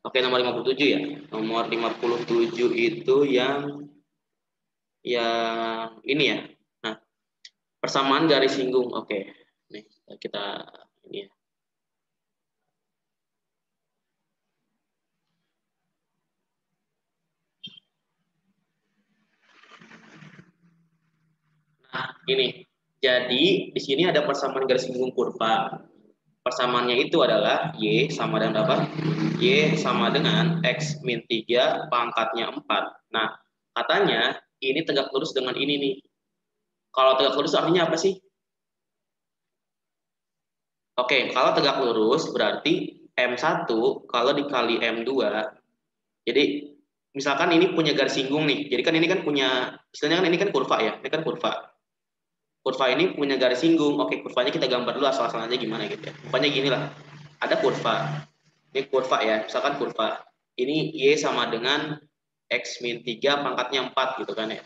Oke, nomor 57 ya. Nomor 57 itu yang ini ya. Nah, persamaan garis singgung. Oke. Nih, kita ini ya. Nah, ini. Jadi, di sini ada persamaan garis singgung kurva. Persamaannya itu adalah Y sama dengan apa? Y sama dengan X min 3 pangkatnya 4. Nah, katanya ini tegak lurus dengan ini nih. Kalau tegak lurus artinya apa sih? Oke, kalau tegak lurus berarti M1 kalau dikali M2. Jadi misalkan ini punya garis singgung nih. Jadi kan ini kan punya, istilahnya kan ini kan kurva ya. Ini kan kurva. Kurva ini punya garis singgung. Oke, kurvanya kita gambar dulu asal-asalan aja gimana gitu ya. Pokoknya gini lah. Ada kurva. Ini kurva ya. Misalkan kurva. Ini Y sama dengan X min 3 pangkatnya 4 gitu kan ya.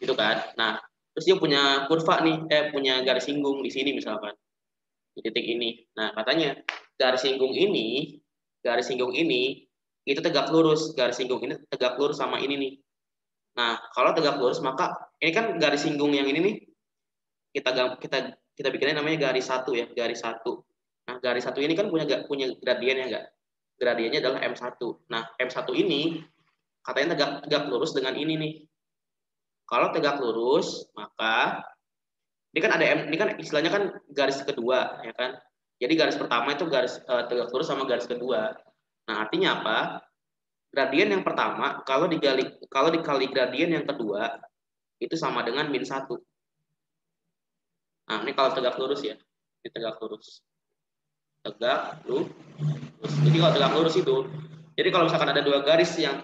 Gitu kan. Nah, terus dia punya kurva nih, punya garis singgung di sini misalkan. Di titik ini. Nah, katanya garis singgung ini itu tegak lurus, garis singgung ini tegak lurus sama ini nih. Nah, kalau tegak lurus maka ini kan garis singgung yang ini nih kita kita kita bikinnya namanya garis satu ya, garis satu. Nah, garis satu ini kan punya gradien ya enggak? Gradiennya adalah M1. Nah, M1 ini katanya tegak lurus dengan ini nih. Kalau tegak lurus, maka ini kan istilahnya kan garis kedua ya kan. Jadi garis pertama itu garis tegak lurus sama garis kedua. Nah, artinya apa? Gradien yang pertama kalau dikali gradien yang kedua itu sama dengan min 1. Nah, ini kalau tegak lurus ya. Ini tegak lurus. Tegak lurus. Jadi kalau tegak lurus itu, jadi kalau misalkan ada dua garis yang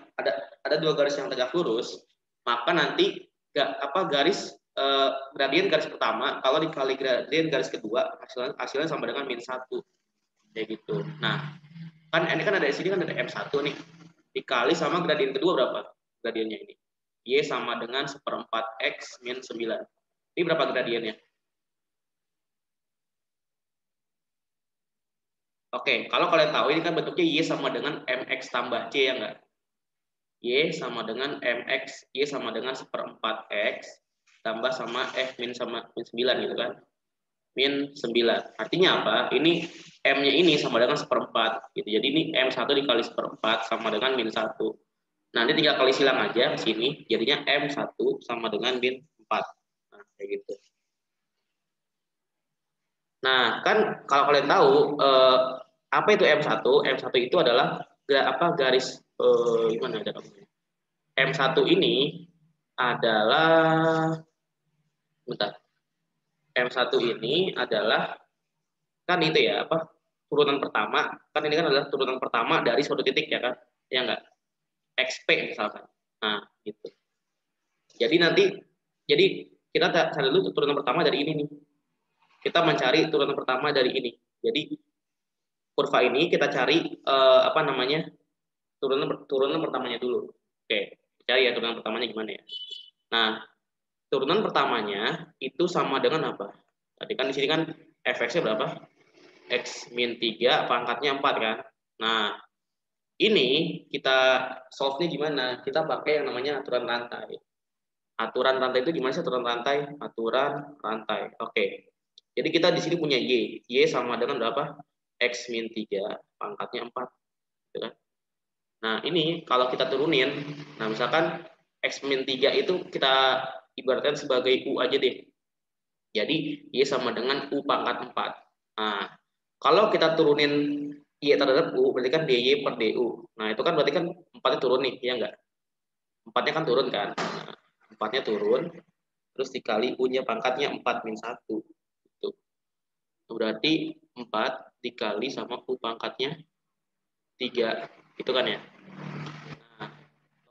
tegak lurus, maka nanti garis gradien garis pertama kalau dikali gradien garis kedua hasilnya sama dengan min 1. Kayak gitu. Nah, kan ini kan ada di sini kan ada M1 nih. Dikali sama gradien kedua berapa? Gradiennya ini. Y sama dengan 1/4 X min 9. Ini berapa gradiennya? Oke, kalau kalian tahu ini kan bentuknya Y sama dengan MX tambah C ya enggak? Y sama dengan MX, Y sama dengan 1/4 X tambah sama F min 9 gitu kan. Min 9. Artinya apa? Ini M-nya ini sama dengan 1/4 gitu. Jadi ini M1 dikali 1/4 sama dengan min 1. Nah, ini tinggal kali silang aja ke sini, jadinya M1 sama dengan min 4. Nah, kayak gitu. Nah, kan kalau kalian tahu apa itu M1? M1 itu adalah garis gimana ada M1 ini adalah bentar. M1 ini adalah kan itu ya apa turunan pertama kan ini kan adalah turunan pertama dari suatu titik ya kan ya enggak XP misalkan nah gitu jadi kita cari dulu turunan pertama dari ini nih kita mencari turunan pertama dari ini jadi kurva ini kita cari apa namanya turunan pertamanya dulu oke cari ya turunan pertamanya gimana ya nah turunan pertamanya itu sama dengan apa tadi kan di sini kan fx-nya berapa X min 3 pangkatnya 4 kan. Nah, ini kita solve-nya gimana? Kita pakai yang namanya aturan rantai. Aturan rantai itu gimana sih aturan rantai? Aturan rantai. Oke. Jadi kita di sini punya Y. Y sama dengan berapa? X min 3 pangkatnya 4. Gitu kan? Nah, ini kalau kita turunin, nah misalkan X min 3 itu kita ibaratkan sebagai U aja deh. Jadi, Y sama dengan U pangkat 4. Nah, kalau kita turunin Y terhadap U, berarti kan DY per DU. Nah, itu kan berarti kan 4-nya turun nih, ya enggak? 4-nya kan turun kan? Nah, 4-nya turun, terus dikali U-nya pangkatnya 4 min 1. Itu. Berarti 4 dikali sama U pangkatnya 3. Itu kan ya? Nah,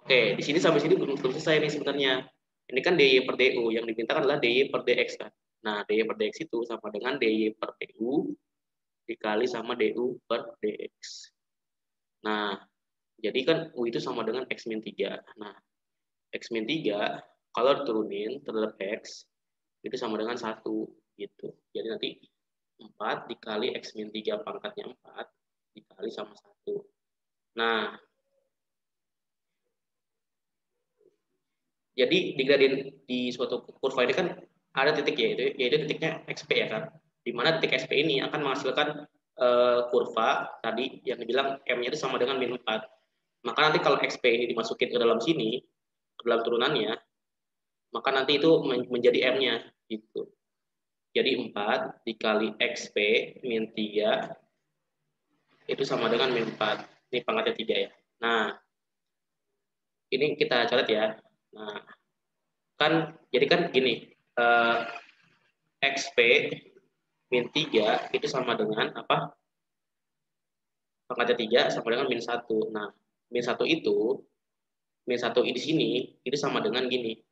oke, di sini sampai sini belum selesai nih sebenarnya. Ini kan DY per DU, yang diminta adalah DY per DX kan? Nah, DY per DX itu sama dengan DY per DU dikali sama DU per DX. Nah, jadi kan U itu sama dengan X min 3. Nah, X min 3 kalau diturunin terhadap X itu sama dengan 1 gitu. Jadi nanti 4 dikali X min 3 pangkatnya 4 dikali sama 1. Nah, jadi di gradien di suatu kurva ini kan ada titik yaitu titiknya XP ya kan. Di mana titik XP ini akan menghasilkan kurva tadi yang dibilang M-nya itu sama dengan min 4. Maka nanti kalau XP ini dimasukin ke dalam sini, ke dalam turunannya, maka nanti itu menjadi M-nya gitu. Jadi 4 dikali XP min 3 itu sama dengan min 4. Ini pangkatnya 3 ya. Nah, ini kita coret ya. Nah, kan jadi kan gini, XP min 3 itu sama dengan apa? Pangkatnya 3 sama dengan min 1. Nah, min 1 itu, min 1 di sini, itu sama dengan gini.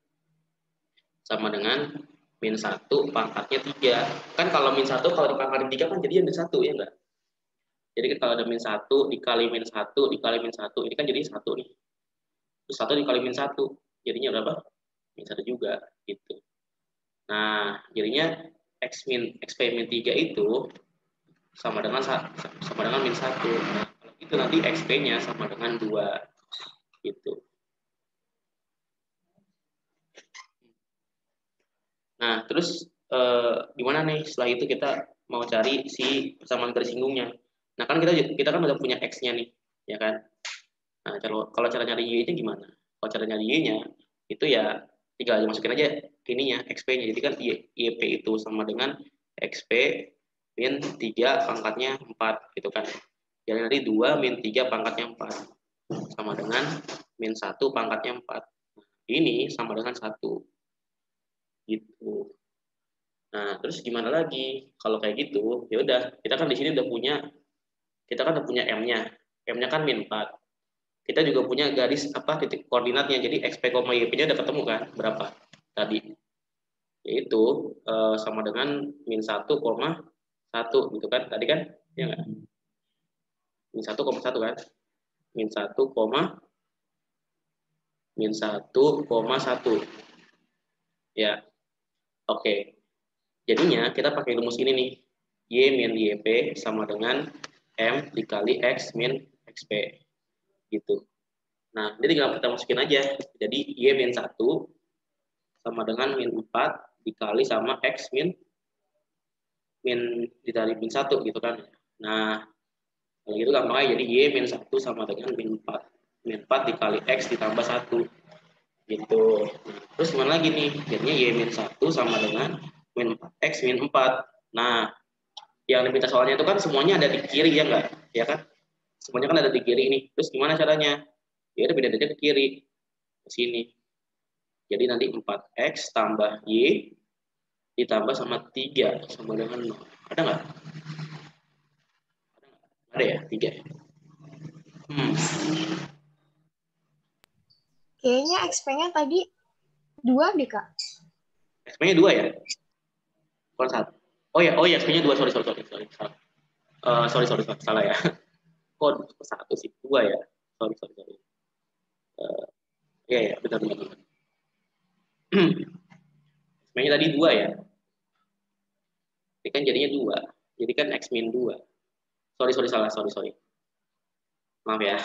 Sama dengan min 1 pangkatnya 3. Kan kalau min 1 kalau dipangkatin 3 kan jadinya min 1 ya enggak? Jadi kalau ada min 1 dikali min 1 dikali min 1, ini kan jadi 1 nih. Terus 1 dikali min 1, jadinya berapa? Min 1 juga gitu. Nah, jadinya XP min 3 itu sama dengan min 1. Nah, kalau gitu nanti XP-nya sama dengan 2 gitu. Nah, terus gimana nih setelah itu kita mau cari si persamaan garis singgungnya. Nah, kan kita kan udah punya X-nya nih, ya kan? Nah, kalau cara nyari Y-nya gimana? Kalau cara nyari Y-nya itu ya tinggal masukin aja ininya XP-nya. Jadi kan YP itu sama dengan XP min 3 pangkatnya 4 gitu kan. Jadi nanti 2 min 3 pangkatnya 4 sama dengan min 1 pangkatnya 4. Ini sama dengan 1 gitu. Nah, terus gimana lagi? Kalau kayak gitu, ya udah, kita kan di sini udah punya M-nya. M-nya kan min 4. Kita juga punya garis apa titik koordinatnya. Jadi XP, YP-nya udah ketemu kan? Berapa tadi? Yaitu sama dengan min 1,1 gitu kan? Tadi kan? Ya enggak? Min 1,1 kan? Min 1,1. Ya, oke. Jadinya kita pakai rumus ini nih. Y min YP sama dengan M dikali X min XP. Gitu. Nah, jadi tinggal kita masukin aja. Jadi Y min 1 sama dengan min 4 dikali sama X dikali min 1 gitu kan. Nah, kalau gitu gampang aja. Jadi Y min 1 sama dengan min 4. Min 4 dikali X ditambah 1. Gitu. Nah, terus gimana lagi nih? Jadinya Y min 1 sama dengan min 4X min 4. Nah, yang diminta soalnya itu kan semuanya ada di kiri ya enggak? Ya kan? Semuanya kan ada di kiri ini. Terus gimana caranya? Ya udah pindah aja ke kiri. Ke sini. Jadi nanti 4X tambah Y ditambah sama 3 sama dengan 0. Ada nggak? Ada ya? 3 ya? Kayaknya XP-nya tadi 2 deh, Kak. XP-nya 2 ya? Bukan 1. Oh ya, XP-nya 2. Sorry. Salah ya. Kok 1 sih? 2 ya? Sorry. Ya, benar. XP-nya tadi 2 ya? Ini kan jadinya 2. Jadi kan X min 2. Salah. Maaf ya.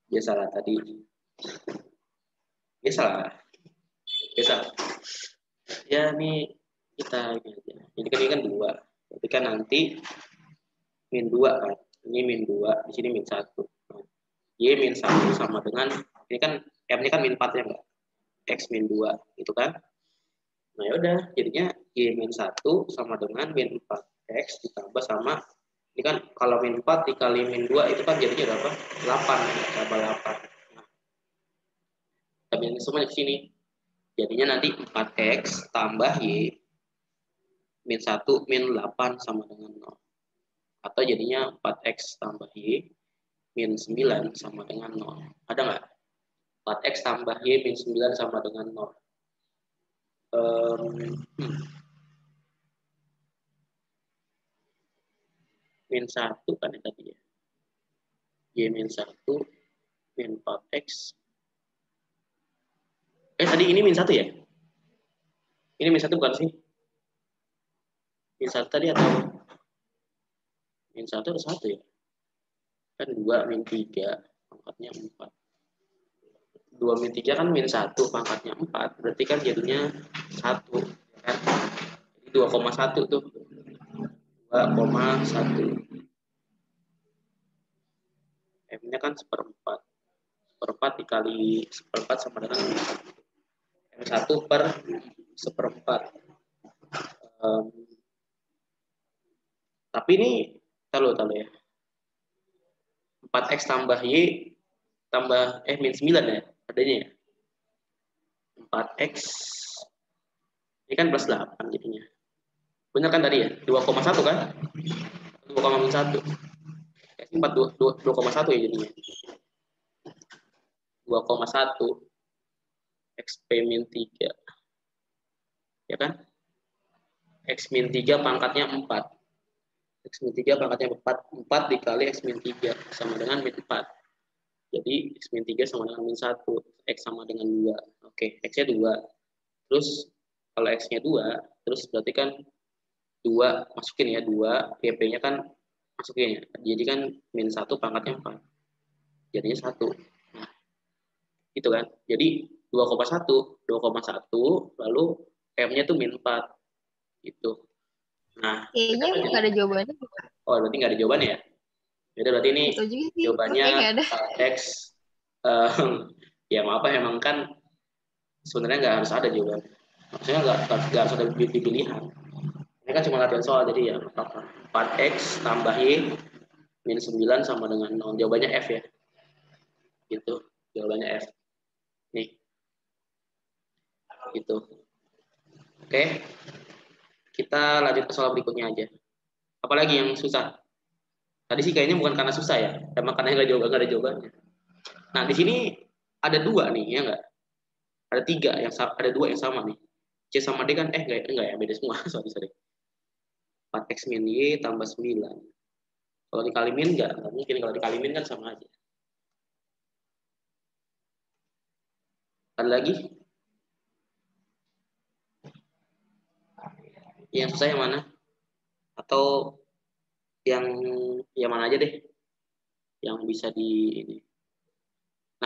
Dia salah tadi. Dia salah. Ya, ini kita ini aja. Ini kan 2. Jadi kan nanti min 2 kan. Ini min 2, di sini min 1. Nah, Y min 1 sama dengan, ini kan M-nya kan min 4 ya enggak? X min 2, gitu kan? Nah ya udah, jadinya Y min 1 sama dengan min 4X ditambah sama, ini kan kalau min 4 dikali min 2 itu kan jadinya berapa? 8, tambah 8. Nah, kita minus semuanya ke sini. Jadinya nanti 4X tambah Y min 1 min 8 sama dengan 0. Atau jadinya 4X tambah Y min 9 sama dengan 0. Ada nggak? 4X tambah Y min 9 sama dengan 0. Min 1 kan ya tadi ya. Y min 1 min 4X. Tadi ini min 1 ya? Ini min 1 bukan sih? Min 1 tadi atau? Min 1 atau 1 ya? Kan 2 min 3 pangkatnya 4. 2 min 3 kan min 1 pangkatnya 4. Berarti kan jadinya 1. Kan? 2,1 tuh. 2,1. M-nya kan seperempat. Seperempat dikali seperempat sama dengan M1 per seperempat. Tapi ini tahu ya. 4x tambah Y tambah min 9 ya adanya ya. 4x ini kan plus 8 jadinya. Benar kan tadi ya? 2,1 kan? 2,1. 2,1 ya jadinya. 2,1 X P min 3. Ya kan? X min 3 pangkatnya 4. X min 3 pangkatnya 4. 4 dikali X min 3 sama dengan min 4. Jadi X min 3 sama dengan min 1. X sama dengan 2. Oke, X-nya 2. Terus kalau X-nya 2, terus berarti kan 2 masukin ya, 2. YP-nya kan masukin ya. Jadi kan min 1 pangkatnya 4. Jadinya 1. Nah, gitu kan. Jadi 2,1 lalu M-nya tuh min 4 gitu. Nah, kayaknya nggak ada jawabannya. oh berarti nggak ada jawabannya ya? Jadi berarti ini jawabannya X. Ya maaf ya, emang kan sebenarnya nggak harus ada jawaban. Maksudnya nggak harus ada pilihan. Ini kan cuma latihan soal, jadi ya apa 4x tambah y min 9 sama dengan 0. Jawabannya F ya. Gitu. Jawabannya F. Nih. Gitu. Oke. Kita lanjut ke soal berikutnya aja. Apalagi yang susah? Tadi sih kayaknya bukan karena susah ya, emang karena nggak ada jawabannya. Nah di sini ada 2 nih, ya nggak? Ada 3 yang ada 2 yang sama nih. C sama D kan enggak ya, beda semua. sorry. 4x min y tambah 9. Kalau dikali min nggak mungkin, kalau dikali min kan sama aja. Ada lagi? Yang susah yang mana? Atau yang mana aja deh? Yang bisa di ini.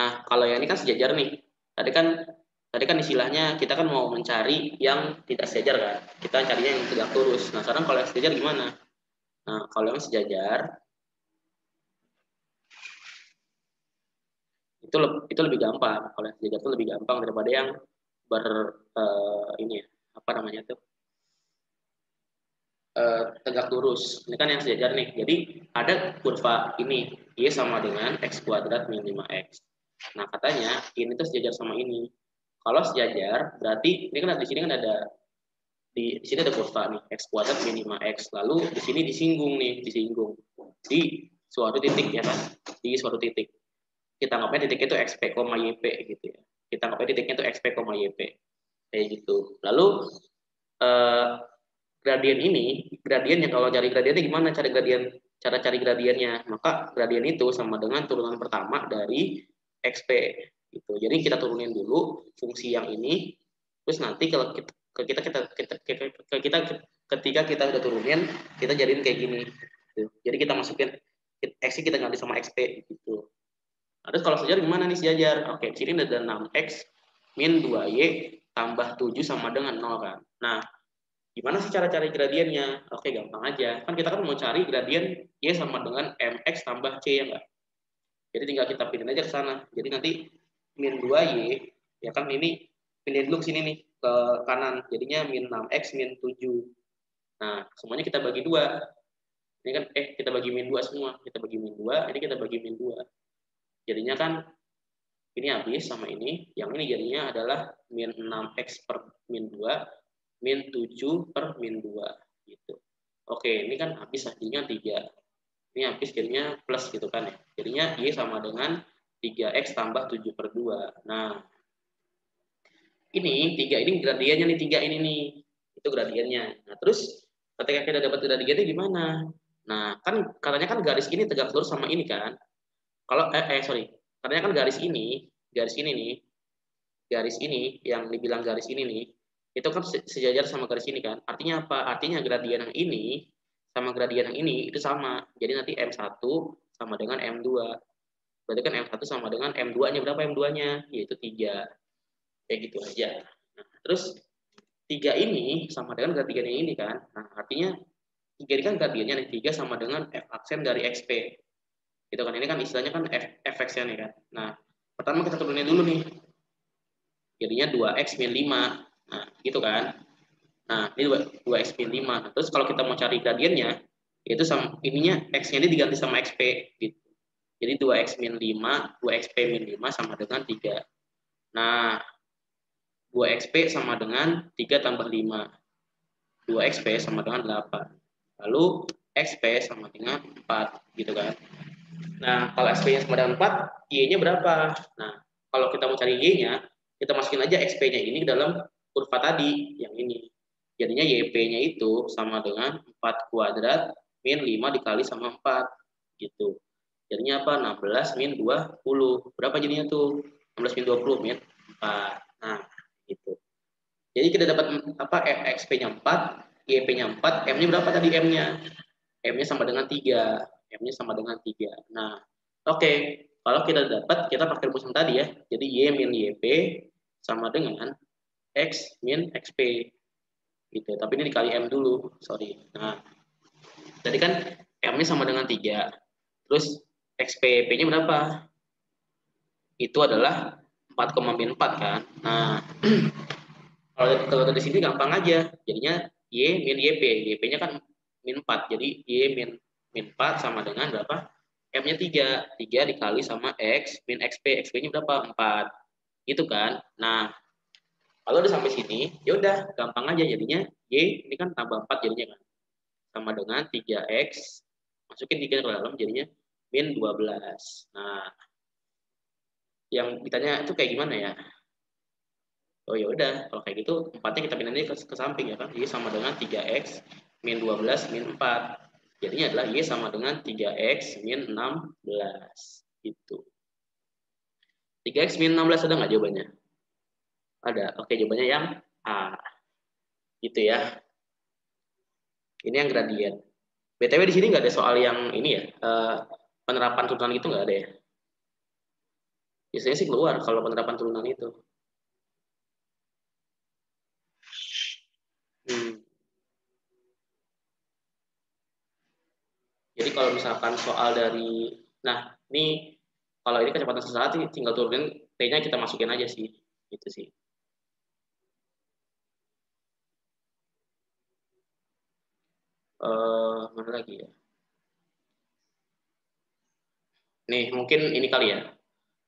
Nah, kalau yang ini kan sejajar nih. Tadi kan istilahnya kita kan mau mencari yang tidak sejajar kan. Kita carinya yang tegak lurus. Nah, sekarang kalau yang sejajar gimana? Nah, kalau yang sejajar itu lebih gampang. Kalau yang sejajar itu lebih gampang daripada yang ini ya, apa namanya tuh? Tegak lurus. Ini kan yang sejajar nih. Jadi ada kurva ini, Y sama dengan X kuadrat min 5X. Nah, katanya ini tuh sejajar sama ini. Kalau sejajar, berarti ini kan di sini kan ada di sini ada kurva nih, X kuadrat min 5X. Lalu di sini disinggung di suatu titik ya kan, di suatu titik. Kita anggapnya titiknya itu XP, YP gitu ya. Kita anggapnya titiknya itu XP, YP. Kayak gitu. Lalu gradiennya kalau cari gradiennya gimana cara cari gradiennya? Maka gradien itu sama dengan turunan pertama dari XP gitu. Jadi kita turunin dulu fungsi yang ini, terus nanti kalau ketika kita udah turunin, kita jadiin kayak gini gitu. Jadi kita masukin X kita ganti sama XP gitu. Nah, terus kalau sejajar gimana nih sejajar? Oke, sini ada 6X min 2Y tambah 7 sama dengan 0 kan. Nah, gimana sih cara cari gradiennya? Oke, gampang aja. Kan kita kan mau cari gradien Y sama dengan MX tambah C, ya enggak? Jadi tinggal kita pilih aja ke sana. Jadi nanti min 2Y, ya kan ini pilih dulu ke sini nih, ke kanan. Jadinya min 6X min 7. Nah, semuanya kita bagi 2. Ini kan, kita bagi min 2 semua. Kita bagi min 2, ini kita bagi min 2. Jadinya kan, ini habis sama ini. Yang ini jadinya adalah min 6X per min 2, min 7 per min 2 gitu. Oke, ini kan habis jadinya 3. Ini habis jadinya plus gitu kan ya. Jadinya Y sama dengan 3X tambah 7 per 2. Nah, ini 3 ini gradiennya nih, 3 ini nih. Itu gradiennya. Nah, terus ketika kita dapat gradiennya gimana? Nah, kan katanya kan garis ini tegak lurus sama ini kan. Kalau sorry. Katanya kan garis ini nih, garis ini yang dibilang garis ini nih, itu kan sejajar sama garis ini kan. Artinya apa? Artinya gradien yang ini sama gradien yang ini itu sama. Jadi nanti M1 sama dengan M2. Berarti kan M1 sama dengan M2-nya. Berapa M2-nya? Yaitu 3. Kayak gitu aja. Nah, terus 3 ini sama dengan gradiennya ini kan. Nah, artinya 3 ini kan gradiennya nih. 3 sama dengan F aksen dari XP. Gitu kan. Ini kan istilahnya kan Fx-nya nih kan. Nah, pertama kita turunin dulu nih. Jadinya 2x min 5. Nah, gitu kan. Nah, ini 2x min 5. Nah, terus kalau kita mau cari gradiennya, yaitu sama ininya x-nya ini diganti sama xp gitu. Jadi 2x min 5, 2xp min 5 sama dengan 3. Nah, 2xp sama dengan 3 tambah 5. 2xp sama dengan 8. Lalu xp sama dengan 4 gitu kan. Nah, kalau xp-nya sama dengan 4, y-nya berapa? Nah, kalau kita mau cari y-nya, kita masukin aja xp-nya ini ke dalam kurva tadi yang ini. Jadinya YP-nya itu sama dengan 4 kuadrat min 5 dikali sama 4. Gitu. Jadinya apa? 16 min 20. Berapa jadinya tuh? 16 min 20 min 4. Nah, gitu. Jadi kita dapat apa? XP-nya 4, YP-nya 4, M-nya berapa tadi M-nya? M-nya sama dengan 3. M-nya sama dengan 3. Nah, oke. Kalau kita dapat, kita pakai rumus yang tadi ya. Jadi Y min YP sama dengan X min XP. Gitu. Tapi ini dikali M dulu, sorry. Nah, tadi kan M-nya sama dengan 3. Terus XPP-nya berapa? Itu adalah 4,4 kan. Nah, kalau dari sini gampang aja. Jadinya Y min YP. YP-nya kan min 4. Jadi Y min 4 sama dengan berapa? M-nya 3. 3 dikali sama X min XP. XP-nya berapa? 4. Gitu kan. Nah, kalau udah sampai sini, ya udah gampang aja jadinya Y ini kan tambah 4 jadinya kan. Sama dengan 3X, masukin 3 ke dalam jadinya min 12. Nah, yang ditanya itu kayak gimana ya? Oh ya udah, kalau kayak gitu 4-nya kita pindahin ke samping ya kan. Y sama dengan 3X min 12 min 4. Jadinya adalah Y sama dengan 3X min 16. Gitu. 3X min 16 ada nggak jawabannya? Ada. Oke, jawabannya yang A. Gitu ya. Ini yang gradien. BTW di sini nggak ada soal yang ini ya, penerapan turunan itu nggak ada ya. Biasanya sih keluar kalau penerapan turunan itu. Jadi kalau misalkan soal dari, nah ini kalau ini kecepatan sesaat tinggal turunin T-nya kita masukin aja sih, gitu sih. Mana lagi ya? Nih mungkin ini kali ya.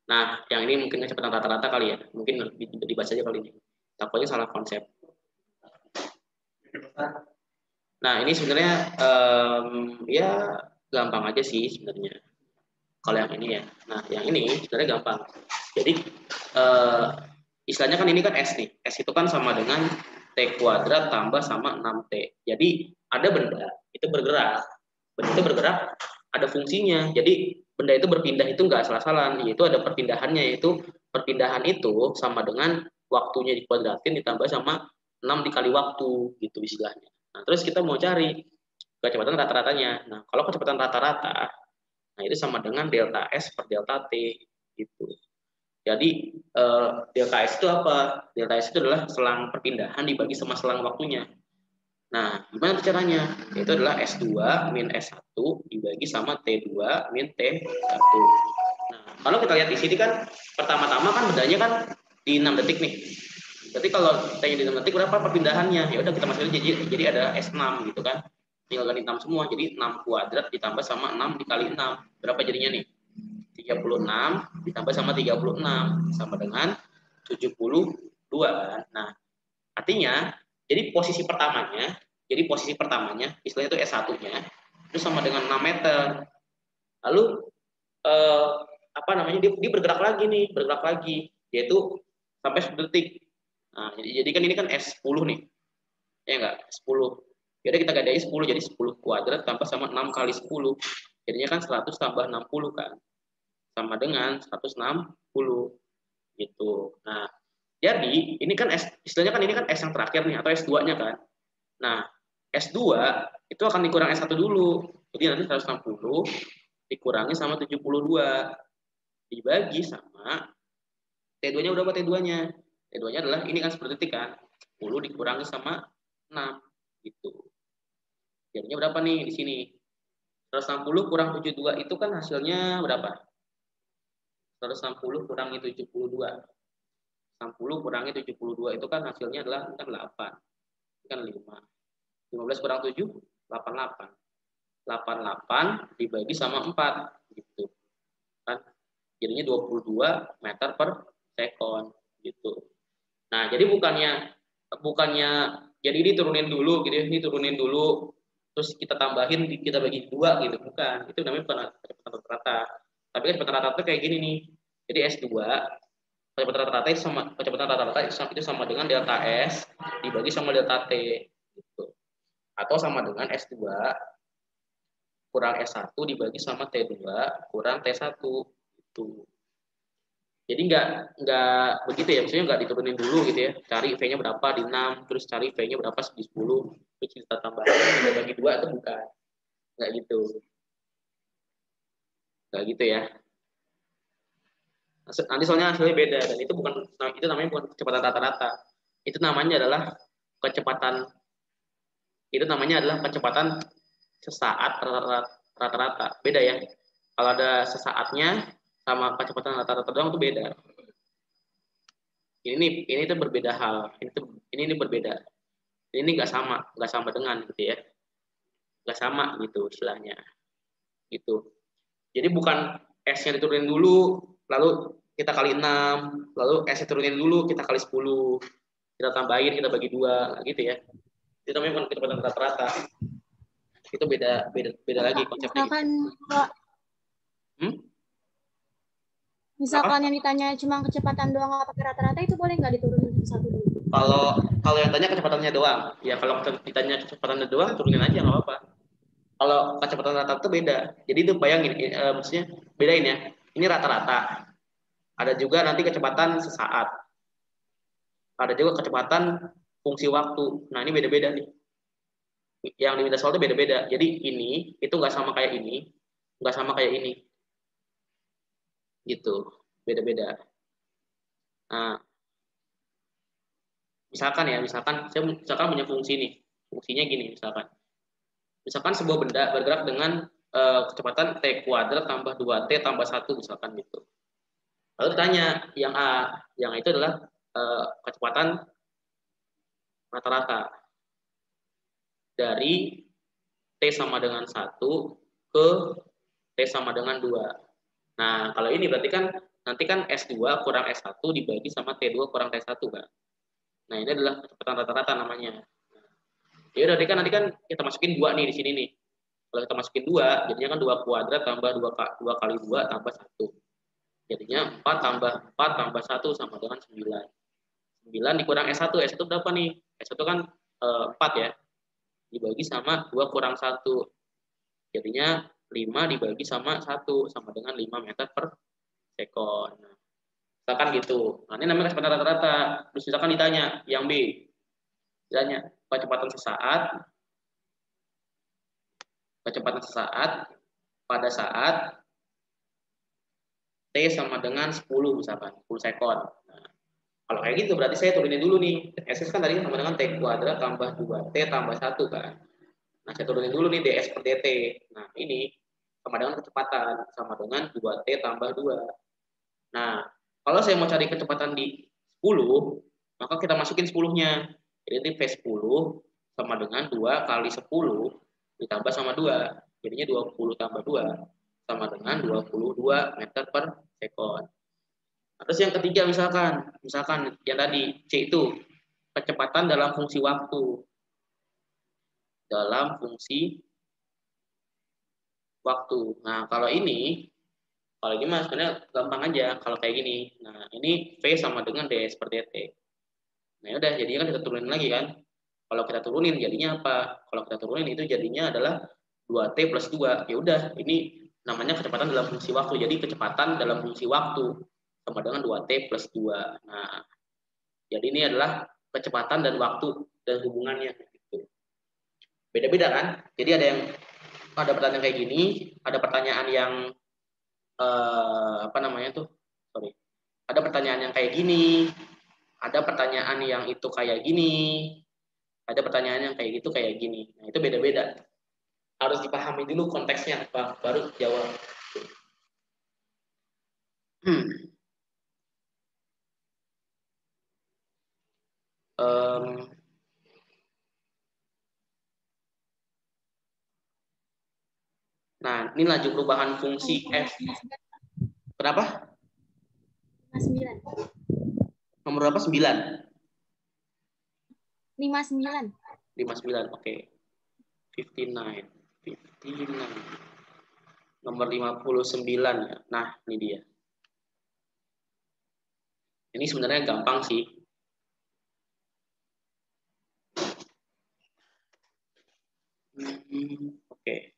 Nah yang ini mungkin kecepatan rata-rata kali ya. Mungkin dibaca aja kali ini. Takutnya salah konsep. Nah ini sebenarnya ya gampang aja sih sebenarnya. Kalau yang ini ya. Nah yang ini sebenarnya gampang. Jadi istilahnya kan ini kan S nih. S itu kan sama dengan T kuadrat tambah sama 6T. Jadi ada benda itu bergerak. Benda itu bergerak ada fungsinya. Jadi benda itu berpindah itu nggak salah-salah. Yaitu ada perpindahannya. Yaitu perpindahan itu sama dengan waktunya dikuadratin ditambah sama 6 dikali waktu gitu istilahnya. Nah terus kita mau cari kecepatan rata-ratanya. Nah kalau kecepatan rata-rata, nah itu sama dengan delta S per delta T gitu. Jadi delta S itu apa? Delta S itu adalah selang perpindahan dibagi sama selang waktunya. Nah, gimana caranya? Itu adalah S2 min S1 dibagi sama T2 min T1. Nah, kalau kita lihat di sini kan pertama-tama kan bedanya kan di 6 detik nih. Berarti kalau T-nya di 6 detik berapa perpindahannya? Ya udah kita masukin jadi ada S6 gitu kan. Tinggal ganti 6 semua. Jadi 6 kuadrat ditambah sama 6 dikali 6. Berapa jadinya nih? 36 ditambah sama 36 sama dengan 72 kan. Nah, artinya jadi posisi pertamanya istilahnya itu S1-nya itu sama dengan 6 meter. Lalu apa namanya dia bergerak lagi yaitu sampai 10 detik. Nah, jadi kan ini kan S10 nih. Ya enggak? 10. Jadi kita gadai 10 jadi 10 kuadrat tambah sama 6 kali 10. Jadinya kan 100 tambah 60 kan. Sama dengan 160 gitu. Nah, jadi ini kan istilahnya kan ini kan S yang terakhir nih atau S2-nya kan. Nah, S2 itu akan dikurang S1 dulu. Jadi nanti 160 dikurangi sama 72 dibagi sama T2-nya udah apa T2-nya? T2-nya adalah ini kan 10 detik kan. 10 dikurangi sama 6 gitu. Jadinya berapa nih di sini? 160 kurang 72 itu kan hasilnya berapa? 160 kurangi 72. 60 kurangi 72 itu kan hasilnya adalah kan 8. Ini kan 5. 15 kurang 7, 88. 88 dibagi sama 4 gitu. Kan jadinya 22 meter per sekon gitu. Nah, jadi bukannya jadi ini turunin dulu gitu ya, ini turunin dulu terus kita tambahin kita bagi 2 gitu, bukan. Itu namanya bukan kecepatan rata-rata. Tapi kecepatan rata-rata kayak gini nih. Jadi S2 kecepatan rata-rata itu sama dengan delta S dibagi sama delta T gitu. Atau sama dengan S2 kurang S1 dibagi sama T2 kurang T1 gitu. Jadi nggak begitu ya, maksudnya nggak diturunin dulu gitu ya. Cari V-nya berapa di 6, terus cari V-nya berapa di 10, terus kita tambahin kita bagi 2 itu bukan. Nggak gitu. Nggak gitu ya. Nanti soalnya hasilnya beda dan itu namanya bukan kecepatan rata-rata. Itu namanya adalah kecepatan sesaat rata-rata. Beda ya. Kalau ada sesaatnya sama kecepatan rata-rata doang itu beda. Ini itu berbeda hal. Ini berbeda. Ini nggak sama dengan gitu ya. Nggak sama gitu istilahnya. Gitu. Jadi bukan S-nya diturunin dulu, lalu kita kali 6, lalu S-nya turunin dulu, kita kali 10, kita tambahin, kita bagi 2, gitu ya. Itu namanya bukan kecepatan rata-rata. Itu beda lagi konsepnya. Misalkan yang ditanya cuma kecepatan doang nggak pakai rata-rata, itu boleh nggak diturunin satu dulu? Kalau yang tanya kecepatannya doang, ya kalau ditanya kecepatannya doang, turunin aja nggak apa-apa. Kalau kecepatan rata-rata itu beda. Jadi itu bayangin, maksudnya bedain ya. Ini rata-rata. Ada juga nanti kecepatan sesaat. Ada juga kecepatan fungsi waktu. Nah ini beda-beda nih. Yang diminta soal itu beda-beda. Jadi ini itu nggak sama kayak ini, nggak sama kayak ini. Gitu, beda-beda. Nah, misalkan punya fungsi nih, fungsinya gini misalkan sebuah benda bergerak dengan kecepatan t kuadrat tambah 2t tambah 1 misalkan gitu. Lalu ditanya yang A itu adalah kecepatan rata-rata dari t sama dengan 1 ke t sama dengan 2. Nah, kalau ini berarti kan nanti kan S2 kurang S1 dibagi sama T2 kurang T1 kan. Nah, ini adalah kecepatan rata-rata namanya. Ya udah nanti kan kita masukin 2 nih di sini nih. Kalau kita masukin 2, jadinya kan 2 kuadrat tambah 2 kali 2 tambah 1. Jadinya 4 tambah 4 tambah 1 sama dengan 9. 9 dikurang S1. S1 berapa nih? S1 kan 4 ya. Dibagi sama 2 kurang 1. Jadinya 5 dibagi sama 1 sama dengan 5 meter per sekon. Misalkan gitu. Nah, ini namanya kecepatan rata-rata. Terus misalkan ditanya yang B. Ditanya kecepatan sesaat pada saat T sama dengan 10 misalkan, 10 sekon. Nah, kalau kayak gitu berarti saya turunin dulu nih. SS kan tadi sama dengan T kuadrat tambah 2T tambah 1 kan. Nah, saya turunin dulu nih DS per DT. Nah, ini sama dengan kecepatan, sama dengan 2T tambah 2. Nah, kalau saya mau cari kecepatan di 10, maka kita masukin 10-nya. Jadi V10 sama dengan 2 kali 10 ditambah sama 2. Jadinya 20 tambah 2 sama dengan 22 meter per sekon. Nah, terus yang ketiga misalkan yang tadi C itu kecepatan dalam fungsi waktu. Dalam fungsi waktu. Nah, kalau ini mah sebenarnya gampang aja kalau kayak gini. Nah, ini V sama dengan DS per DT. Nah, udah jadinya kan kita turunin lagi kan. Kalau kita turunin jadinya apa? Kalau kita turunin itu jadinya adalah 2T plus 2. Ya udah, ini namanya kecepatan dalam fungsi waktu. Jadi kecepatan dalam fungsi waktu sama dengan 2T plus 2. Nah, jadi ini adalah kecepatan dan waktu dan hubungannya gitu. Beda-beda kan? Jadi ada yang ada pertanyaan kayak gini, ada pertanyaan yang apa namanya tuh? Sorry. Ada pertanyaan yang kayak gini, ada pertanyaan yang itu kayak gini, ada pertanyaan yang kayak gitu kayak gini. Nah, itu beda-beda. Harus dipahami dulu konteksnya apa, baru jawab. Nah, ini laju perubahan fungsi f. Berapa? 59. Nomor berapa? 9. 59. 59, oke. 59. 59. Nomor 59 ya. Nah, ini dia. Ini sebenarnya gampang sih. Oke.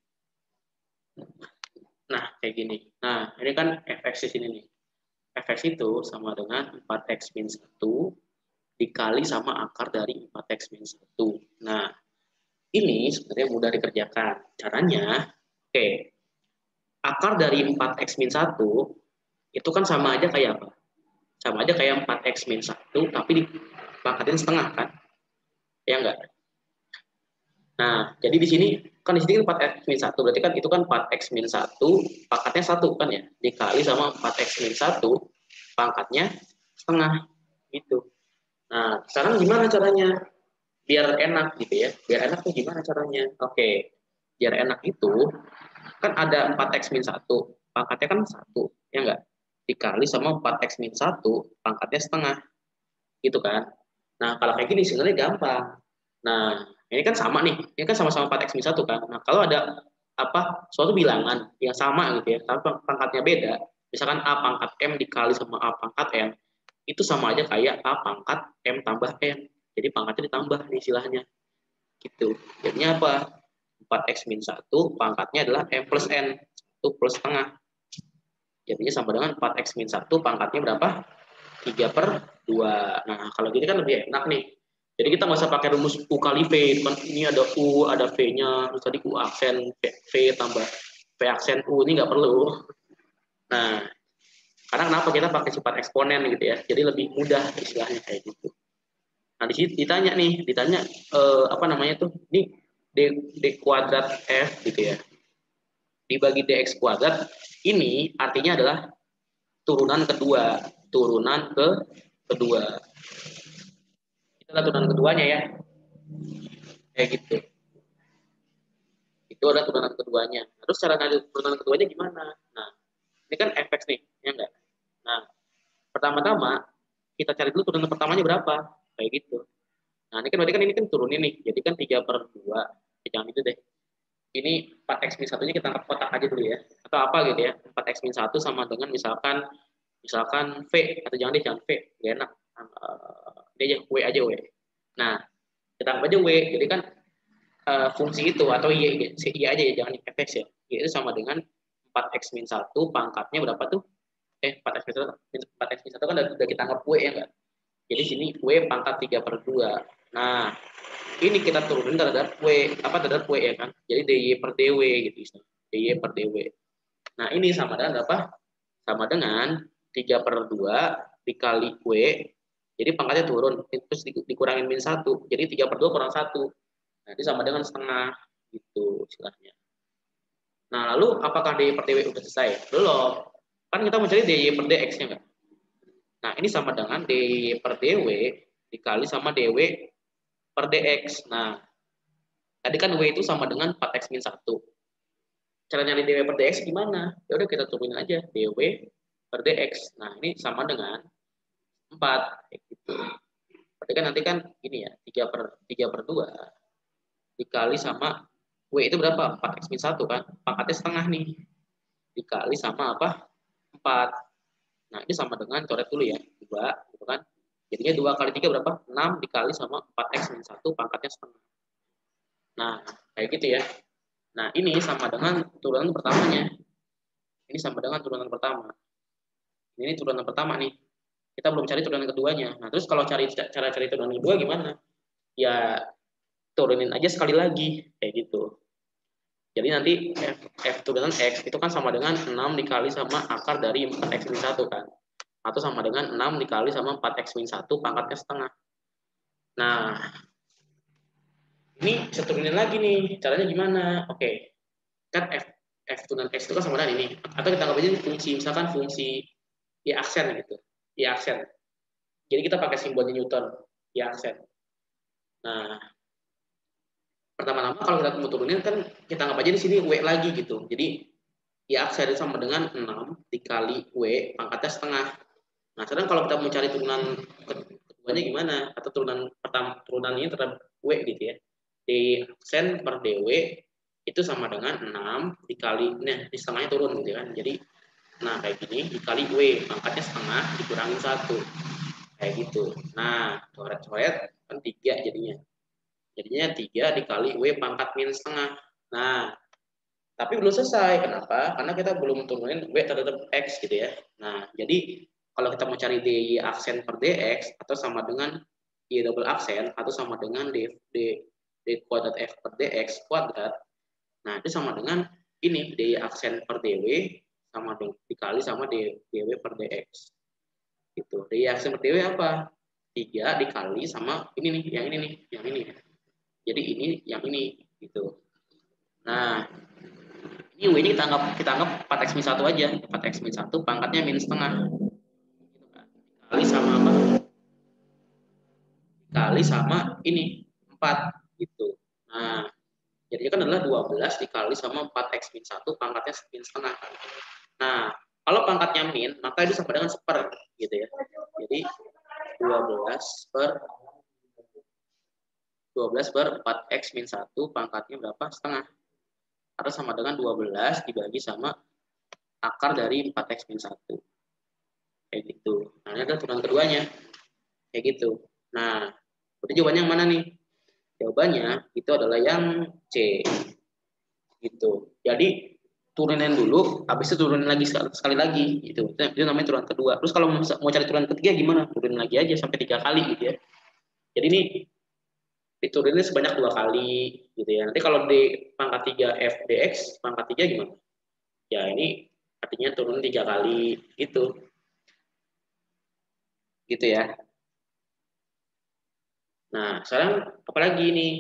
Nah, kayak gini. Nah, ini kan fx di sini nih. Fx itu sama dengan 4x min 1 dikali sama akar dari 4x min 1. Nah, ini sebenarnya mudah dikerjakan. Caranya, oke. Akar dari 4x min 1 itu kan sama aja kayak apa? Sama aja kayak 4x min 1, tapi dipangkatin setengah kan? Ya enggak? Nah, jadi di sini kan di sini 4x min 1, berarti kan itu kan 4x min 1, pangkatnya 1 kan ya? Dikali sama 4x min 1, pangkatnya setengah gitu. Nah, sekarang gimana caranya? Biar enak gitu ya. Biar enak tuh gimana caranya? Oke. Biar enak itu kan ada 4x min 1, pangkatnya kan 1, ya enggak? Dikali sama 4x min 1, pangkatnya setengah. Gitu kan? Nah, kalau kayak gini sebenarnya gampang. Nah, ini kan sama nih. Ini kan sama-sama 4x min 1 kan. Nah, kalau ada apa suatu bilangan yang sama gitu ya, tapi pangkatnya beda, misalkan A pangkat M dikali sama A pangkat M, itu sama aja kayak A pangkat M tambah N. Jadi pangkatnya ditambah nih istilahnya. Gitu. Jadinya apa? 4x min 1 pangkatnya adalah M plus N. 1 plus setengah. Jadinya sama dengan 4x min 1 pangkatnya berapa? 3/2. Nah, kalau gini kan lebih enak nih. Jadi kita nggak usah pakai rumus U kali V. Kan ini ada U, ada V-nya. Terus tadi U aksen V tambah V aksen U. Ini nggak perlu. Nah, karena kenapa kita pakai sifat eksponen gitu ya. Jadi lebih mudah istilahnya kayak gitu. Nah, di sini ditanya apa namanya tuh? Ini D kuadrat F gitu ya. Dibagi dx kuadrat, ini artinya adalah turunan kedua. Itu adalah turunan keduanya ya. Kayak gitu. Itu adalah turunan keduanya. Terus cara nyari turunan keduanya gimana? Nah, ini kan fx nih, ya enggak? Nah, pertama-tama kita cari dulu turunan pertamanya berapa. Kayak gitu. Nah, ini kan berarti kan ini kan turunin nih. Jadi kan 3/2. Jangan itu deh. Ini 4x min 1-nya kita angkat kotak aja dulu ya. Atau apa gitu ya. 4x min 1 sama dengan misalkan V, atau jangan V, gak enak. Ini aja W aja W. Nah, kita anggap aja W. Jadi kan fungsi itu atau Y aja ya, jangan fx ya. Y itu sama dengan 4x min 1 pangkatnya berapa tuh? 4x min 1 kan udah kita anggap W ya enggak? Jadi sini W pangkat 3/2. Nah, ini kita turunin terhadap terhadap W ya kan. Jadi dy per dw gitu. dy per dw. Nah, ini sama dengan apa? Sama dengan 3/2 dikali W. Jadi pangkatnya turun, terus dikurangin min 1. Jadi 3/2 kurang 1. Nah, ini sama dengan setengah gitu istilahnya. Nah, lalu apakah dy per dw udah selesai? Belum. Kan kita mencari dy per dx-nya enggak? Nah, ini sama dengan dy per dw dikali sama dw per dx. Nah, tadi kan W itu sama dengan 4x min 1. Cara nyari dw per dx gimana? Ya udah kita turunin aja dw per dx. Nah, ini sama dengan 4. Gitu. Berarti kan nanti kan ini ya, 3/2 dikali sama W itu berapa? 4x min 1 kan? Pangkatnya setengah nih. Dikali sama apa? 4. Nah, ini sama dengan, coret dulu ya, 2, gitu kan? Jadinya 2 kali 3 berapa? 6 dikali sama 4x min 1 pangkatnya setengah. Nah, kayak gitu ya. Nah, ini sama dengan turunan pertamanya. Ini sama dengan turunan pertama. Ini turunan pertama nih. Kita belum cari turunan keduanya. Nah, terus kalau cara cari turunan kedua gimana? Ya, turunin aja sekali lagi. Kayak gitu. Jadi nanti F turunan X itu kan sama dengan 6 dikali sama akar dari 4X min 1 kan. Atau sama dengan 6 dikali sama 4X min 1 pangkatnya setengah. Nah, ini bisa turunin lagi nih. Caranya gimana? Oke. Kan F turunan X itu kan sama dengan ini. Atau kita anggap aja fungsi, misalkan fungsi Y aksen gitu. Y aksen. Jadi kita pakai simbolnya Newton. Y aksen. Nah, pertama-tama kalau kita mau turunin kan kita anggap aja di sini W lagi gitu. Jadi Y aksen itu sama dengan 6 dikali W pangkatnya setengah. Nah, sekarang kalau kita mau cari turunan keduanya gimana? Atau turunan pertama, turunan ini terhadap W gitu ya. D aksen per DW itu sama dengan 6 dikali, nah di setengahnya turun gitu kan. Jadi, nah kayak gini, dikali W, pangkatnya setengah, dikurangin 1. Kayak gitu. Nah, coret-coret kan 3 jadinya. Jadinya 3 dikali W pangkat minus setengah. Nah, tapi belum selesai. Kenapa? Karena kita belum turunin W terhadap X gitu ya. Nah, jadi kalau kita mau cari DY aksen per DX atau sama dengan Y double aksen atau sama dengan D kuadrat F per DX kuadrat. Nah, itu sama dengan ini DY aksen per DW sama dikali sama DW per DX. Gitu. DY aksen per DW apa? 3 dikali sama ini nih, yang ini nih, yang ini. Jadi ini yang ini gitu. Nah, ini W ini kita anggap 4X min 1 aja. 4X min 1 pangkatnya min setengah. Kali sama apa? Kali sama ini 4 gitu. Nah, jadinya kan adalah 12 dikali sama 4X min 1 pangkatnya min setengah. Nah, kalau pangkatnya min, maka itu sama dengan seper gitu ya. Jadi 12 per 4X min 1 pangkatnya berapa? Setengah. Atau sama dengan 12 dibagi sama akar dari 4X min 1. Kayak gitu. Nah, ini adalah turunan keduanya. Kayak gitu. Nah, berarti jawabannya yang mana nih? Jawabannya itu adalah yang C. Gitu. Jadi turunin dulu, habis itu turunin lagi sekali lagi gitu. Itu namanya turunan kedua. Terus kalau mau cari turunan ketiga gimana? Turunin lagi aja sampai 3 kali gitu ya. Jadi ini diturunin sebanyak 2 kali gitu ya. Nanti kalau di pangkat 3 F dx pangkat 3 gimana? Ya ini artinya turun 3 kali gitu. Gitu ya. Nah, sekarang apa lagi nih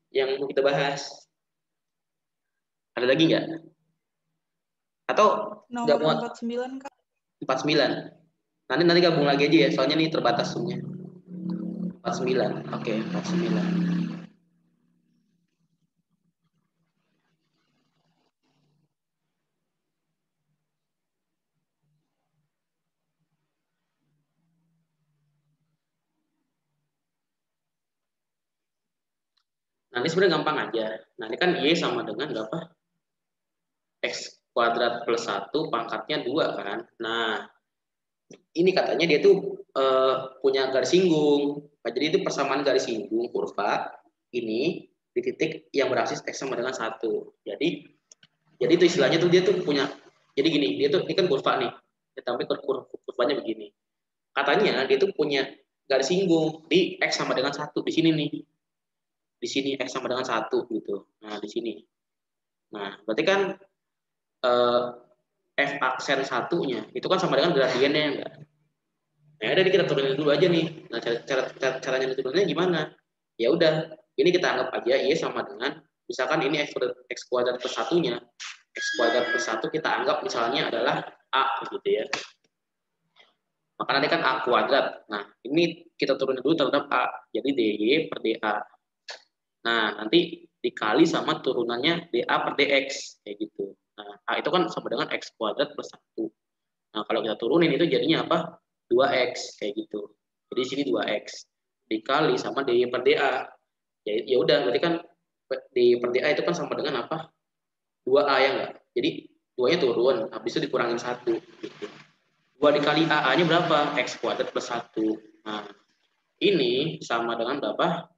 yang mau kita bahas? Ada lagi nggak? Atau nggak Nomor muat? 49, Kak. 49. Nanti gabung lagi aja ya, soalnya nih terbatas semuanya. 49. Oke, 49. Nah, ini sebenarnya gampang aja. Nah, ini kan Y sama dengan berapa? X kuadrat plus 1 pangkatnya 2 kan. Nah, ini katanya dia tuh punya garis singgung. Nah, jadi itu persamaan garis singgung kurva ini di titik yang beraksis X sama dengan 1. Jadi itu istilahnya tuh dia tuh punya, jadi gini, dia tuh, ini kan kurva nih. Tapi kurvanya begini. Katanya dia tuh punya garis singgung di X sama dengan 1 di sini nih. Di sini X sama dengan 1 gitu. Nah, di sini. Nah, berarti kan F aksen satunya itu kan sama dengan gradiennya enggak? Nah, udah kita turunin dulu aja nih. Nah, caranya diturunnya gimana? Ya udah, ini kita anggap aja Y sama dengan, misalkan ini X kuadrat plus satunya, X kuadrat plus 1 kita anggap misalnya adalah A gitu ya. Maka nanti kan A kuadrat. Nah, ini kita turunin dulu terhadap A. Jadi DY per DA. Nah, nanti dikali sama turunannya DA per DX. Kayak gitu. Nah, A itu kan sama dengan X kuadrat plus 1. Nah, kalau kita turunin itu jadinya apa? 2X. Kayak gitu. Jadi sini 2X. Dikali sama DY per DA. Ya udah, berarti kan DY per DA itu kan sama dengan apa? 2A ya enggak? Jadi 2-nya turun, habis itu dikurangin 1. Gitu. 2 dikali AA-nya berapa? X kuadrat plus 1. Nah, ini sama dengan berapa?